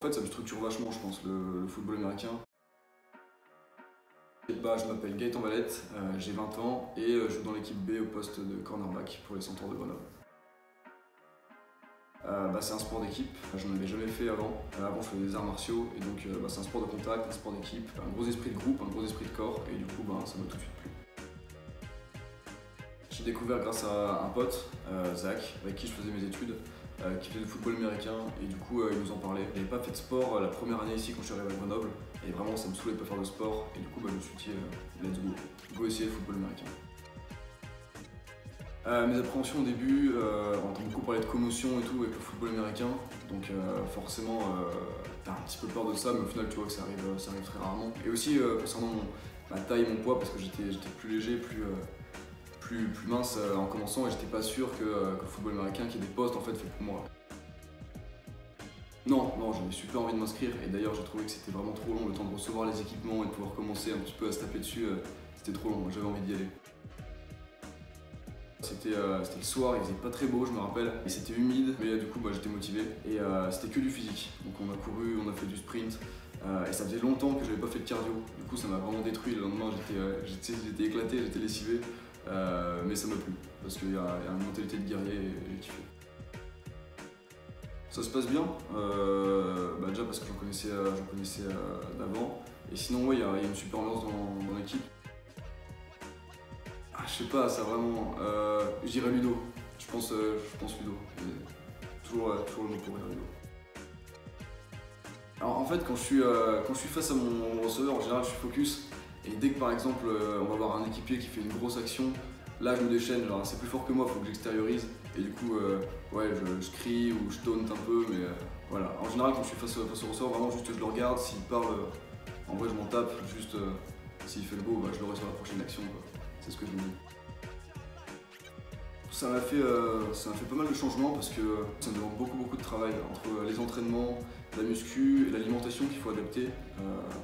En fait, ça me structure vachement, je pense, le football américain. Je m'appelle Gaëtan Valette, j'ai 20 ans et je joue dans l'équipe B au poste de cornerback pour les Centaures de Grenoble. C'est un sport d'équipe, j'en avais jamais fait avant. Avant je faisais des arts martiaux et donc c'est un sport de contact, un sport d'équipe, un gros esprit de groupe, un gros esprit de corps et du coup ça m'a tout de suite plu. J'ai découvert grâce à un pote, Zach, avec qui je faisais mes études, qui faisait du football américain et du coup il nous en parlait. J'avais pas fait de sport la première année ici quand je suis arrivé à Grenoble et vraiment ça me saoulait de pas faire de sport et du coup je me suis dit let's go essayer le football américain. Mes appréhensions au début, on entend beaucoup parler de commotion et tout avec le football américain, donc forcément t'as un petit peu peur de ça, mais au final tu vois que ça arrive très rarement. Et aussi concernant ma taille et mon poids, parce que j'étais plus léger, plus mince en commençant et j'étais pas sûr que le football américain, qu'il y ait des postes en fait faits pour moi. Non, j'avais super envie de m'inscrire et d'ailleurs j'ai trouvé que c'était vraiment trop long le temps de recevoir les équipements et de pouvoir commencer un petit peu à se taper dessus, c'était trop long, j'avais envie d'y aller. C'était le soir, il faisait pas très beau, je me rappelle, et c'était humide, mais du coup j'étais motivé. Et c'était que du physique. Donc on a couru, on a fait du sprint, et ça faisait longtemps que j'avais pas fait de cardio. Du coup ça m'a vraiment détruit, le lendemain j'étais éclaté, j'étais lessivé, mais ça m'a plu, parce qu'il y a une mentalité de guerrier et j'ai kiffé. Ça se passe bien, déjà parce que j'en connaissais d'avant, et sinon ouais, il y a une super ambiance dans l'équipe. Je sais pas, ça vraiment. Je dirais Ludo. Je pense Ludo. Toujours le mot pour Ludo. Alors en fait, quand je suis face à mon receveur, en général, je suis focus. Et dès que par exemple, on va avoir un équipier qui fait une grosse action, là je me déchaîne. Genre c'est plus fort que moi, il faut que j'extériorise. Et du coup, ouais, je crie ou je taunte un peu, mais voilà. En général, quand je suis face au receveur, vraiment juste je le regarde. S'il parle, en vrai, je m'en tape. Juste s'il fait le beau, je l'aurai sur la prochaine action. C'est ce que je me dis. Ça m'a fait pas mal de changements parce que ça me demande beaucoup de travail entre les entraînements, la muscu et l'alimentation qu'il faut adapter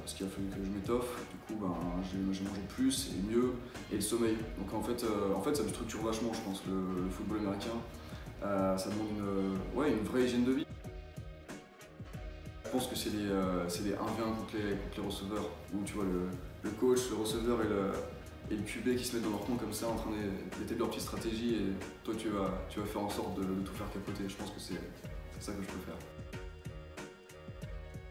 parce qu'il a fallu que je m'étoffe. Du coup, j'ai mangé plus et mieux et le sommeil. Donc en fait ça me structure vachement, je pense, le football américain. Ça demande une vraie hygiène de vie. Je pense que c'est les 1v1 contre les receveurs où tu vois le coach, le receveur et le QB qui se mettent dans leur coin comme ça en train d'établir leur petite stratégie et toi tu vas faire en sorte de tout faire capoter. Je pense que c'est ça que je peux faire.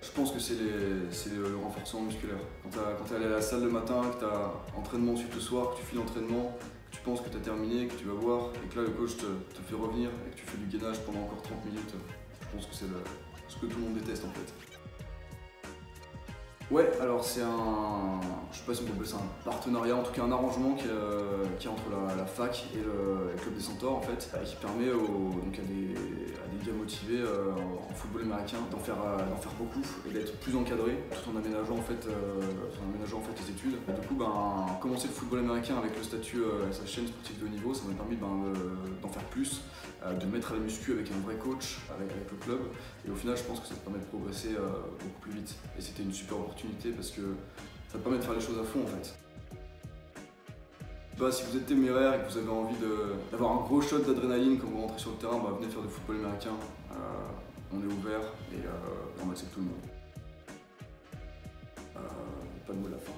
Je pense que c'est le renforcement musculaire. Quand tu es allé à la salle le matin, que tu as entraînement ensuite le soir, que tu finis l'entraînement, que tu penses que tu as terminé, que tu vas voir et que là le coach te fait revenir et que tu fais du gainage pendant encore 30 minutes, je pense que c'est ce que tout le monde déteste en fait. Ouais, alors c'est je sais pas si on peut appeler ça un partenariat, en tout cas un arrangement qui est entre la fac et le club des Centaures en fait, qui permet à des gars motivés en football américain d'en faire beaucoup et d'être plus encadrés tout en aménageant en fait les études. Et du coup commencer le football américain avec le statut sa chaîne sportive de haut niveau, ça m'a permis d'en faire plus, de me mettre à la muscu avec un vrai coach, avec le club. Et au final je pense que ça te permet de progresser beaucoup plus vite. Et c'était une super opportunité parce que ça te permet de faire les choses à fond en fait. Si vous êtes téméraire et que vous avez envie d'avoir un gros shot d'adrénaline quand vous rentrez sur le terrain, venez faire du football américain. On est ouvert et on accepte tout le monde. Pas de mot de la fin.